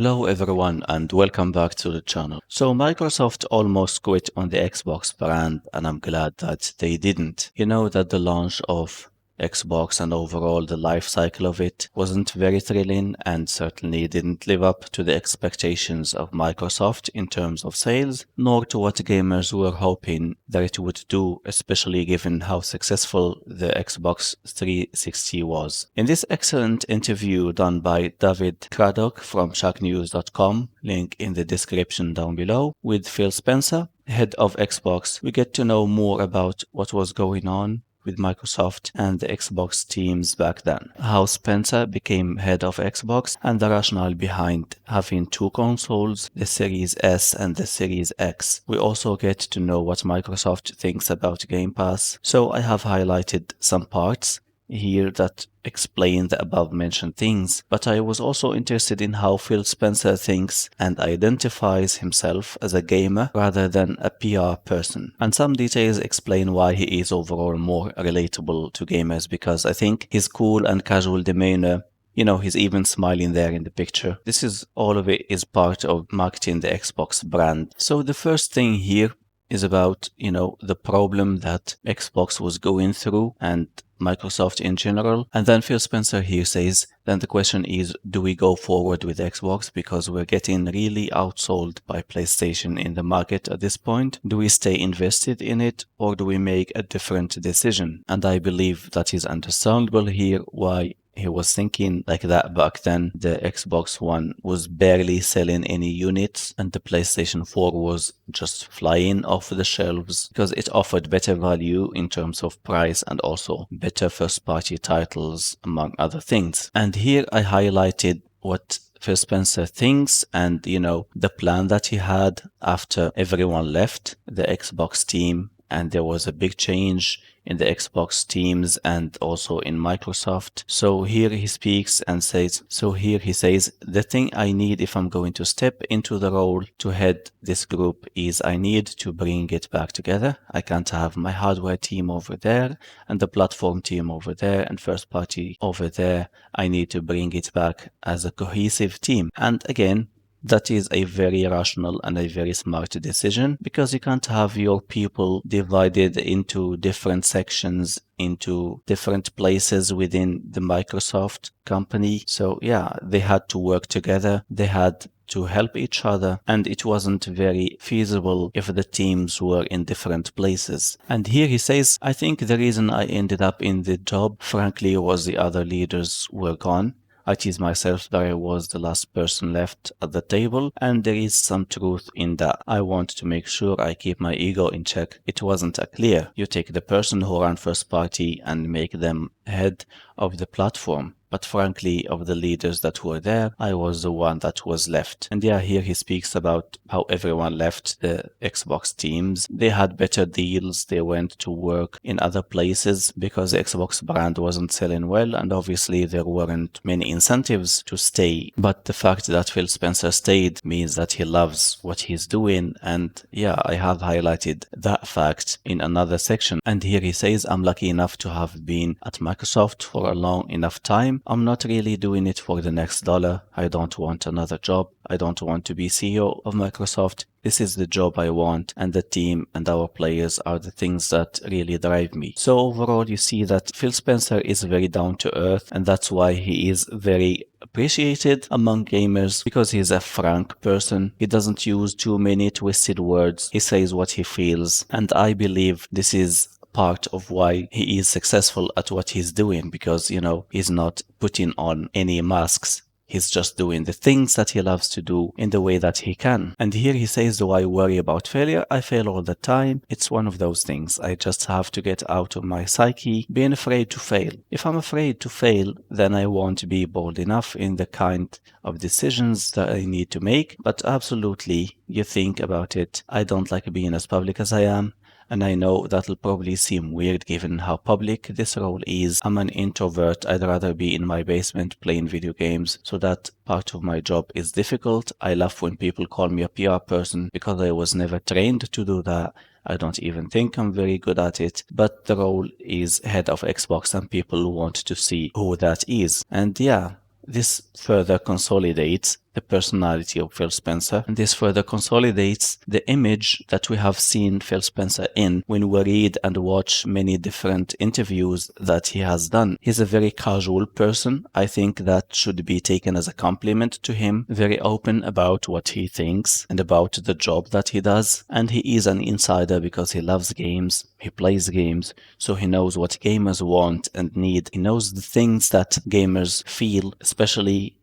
Hello everyone and welcome back to the channel. So Microsoft almost quit on the Xbox brand and I'm glad that they didn't. You know that the launch of Xbox and overall the life cycle of it wasn't very thrilling and certainly didn't live up to the expectations of Microsoft in terms of sales, nor to what gamers were hoping that it would do, especially given how successful the Xbox 360 was. In this excellent interview done by David Craddock from shacknews.com, link in the description down below, with Phil Spencer, head of Xbox, we get to know more about what was going on with Microsoft and the Xbox teams back then, how Spencer became head of Xbox and the rationale behind having two consoles, the Series S and the Series X. We also get to know what Microsoft thinks about Game Pass, so I have highlighted some parts here that explain the above mentioned things, but I was also interested in how Phil Spencer thinks and identifies himself as a gamer rather than a PR person. And some details explain why he is overall more relatable to gamers, because I think his cool and casual demeanor, he's even smiling there in the picture. This is all of it is part of marketing the Xbox brand. So the first thing here is about, the problem that Xbox was going through and Microsoft in general. And then Phil Spencer here says, then the question is, do we go forward with Xbox because we're getting really outsold by PlayStation in the market at this point? Do we stay invested in it or do we make a different decision? And I believe that is understandable here why he was thinking like that back then. The Xbox One was barely selling any units and the PlayStation 4 was just flying off the shelves because it offered better value in terms of price and also better first-party titles, among other things. And here I highlighted what Phil Spencer thinks and, the plan that he had after everyone left the Xbox team and there was a big change in the Xbox teams and also in Microsoft. So here he speaks and says, the thing I need if I'm going to step into the role to head this group is I need to bring it back together. I can't have my hardware team over there and the platform team over there and first party over there. I need to bring it back as a cohesive team. And again, that is a very rational and a very smart decision because you can't have your people divided into different sections, into different places within the Microsoft company. So yeah, they had to work together. They had to help each other, and it wasn't very feasible if the teams were in different places. And here he says, I think the reason I ended up in the job, frankly, was the other leaders were gone. I tease myself that I was the last person left at the table, and there is some truth in that. I want to make sure I keep my ego in check. It wasn't clear. You take the person who ran first party and make them head of the platform. But frankly, of the leaders that were there, I was the one that was left. And yeah, here he speaks about how everyone left the Xbox teams. They had better deals. They went to work in other places because the Xbox brand wasn't selling well. And obviously there weren't many incentives to stay. But the fact that Phil Spencer stayed means that he loves what he's doing. And yeah, I have highlighted that fact in another section. And here he says, I'm lucky enough to have been at Microsoft for a long enough time. I'm not really doing it for the next dollar. I don't want another job. I don't want to be CEO of Microsoft. This is the job I want, and the team and our players are the things that really drive me. So overall, you see that Phil Spencer is very down to earth, and that's why he is very appreciated among gamers because he's a frank person. He doesn't use too many twisted words. He says what he feels, and I believe this is part of why he is successful at what he's doing because, he's not putting on any masks. He's just doing the things that he loves to do in the way that he can. And here he says, do I worry about failure? I fail all the time. It's one of those things. I just have to get out of my psyche, being afraid to fail. If I'm afraid to fail, then I won't be bold enough in the kind of decisions that I need to make. But absolutely, you think about it. I don't like being as public as I am. And I know that'll probably seem weird given how public this role is. I'm an introvert. I'd rather be in my basement playing video games, so that part of my job is difficult. I laugh when people call me a PR person because I was never trained to do that. I don't even think I'm very good at it, but the role is head of Xbox and people want to see who that is. And yeah, this further consolidates the the personality of Phil Spencer, and this further consolidates the image that we have seen Phil Spencer in when we read and watch many different interviews that he has done. He's a very casual person. I think that should be taken as a compliment to him, very open about what he thinks and about the job that he does, and he is an insider because he loves games, he plays games, so he knows what gamers want and need. He knows the things that gamers feel, especially,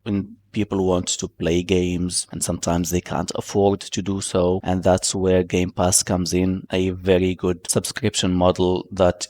when people want to play games and sometimes they can't afford to do so. And that's where Game Pass comes in, a very good subscription model that,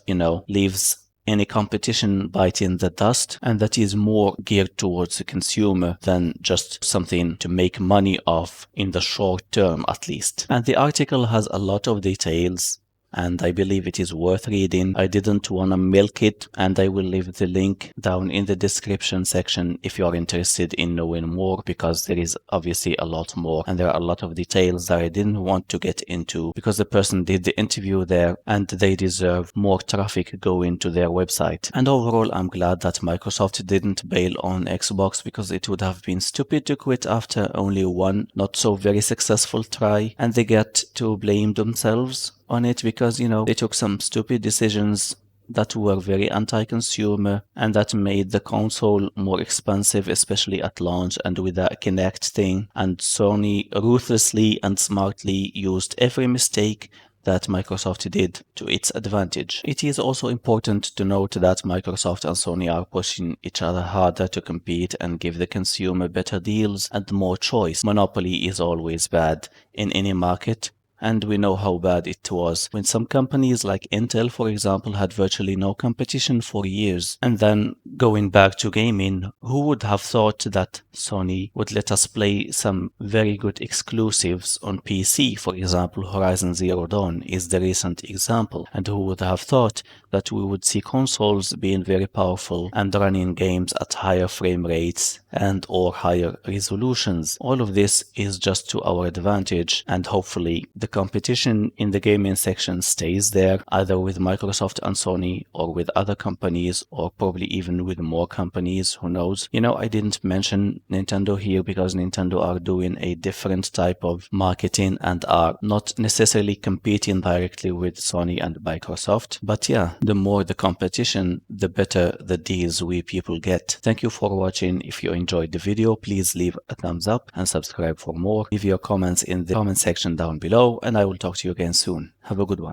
leaves any competition biting the dust, and that is more geared towards the consumer than just something to make money off in the short term, at least. And the article has a lot of details, and I believe it is worth reading. I didn't want to milk it, and I will leave the link down in the description section if you are interested in knowing more, because there is obviously a lot more, and there are a lot of details that I didn't want to get into because the person did the interview there and they deserve more traffic going to their website. And overall, I'm glad that Microsoft didn't bail on Xbox, because it would have been stupid to quit after only one not so very successful try, and they get to blame themselves on it because, they took some stupid decisions that were very anti-consumer and that made the console more expensive, especially at launch and with the Kinect thing. And Sony ruthlessly and smartly used every mistake that Microsoft did to its advantage. It is also important to note that Microsoft and Sony are pushing each other harder to compete and give the consumer better deals and more choice. Monopoly is always bad in any market, and we know how bad it was when some companies like Intel, for example, had virtually no competition for years. And then going back to gaming, who would have thought that Sony would let us play some very good exclusives on PC? For example, Horizon Zero Dawn is the recent example. And who would have thought that we would see consoles being very powerful and running games at higher frame rates and or higher resolutions? All of this is just to our advantage, and hopefully the competition in the gaming section stays there, either with Microsoft and Sony or with other companies, or probably even with more companies, who knows. I didn't mention Nintendo here because Nintendo are doing a different type of marketing and are not necessarily competing directly with Sony and Microsoft. But yeah, the more the competition, the better the deals we people get. Thank you for watching. If you enjoyed the video, please leave a thumbs up and subscribe for more. Leave your comments in the comment section down below, and I will talk to you again soon. Have a good one.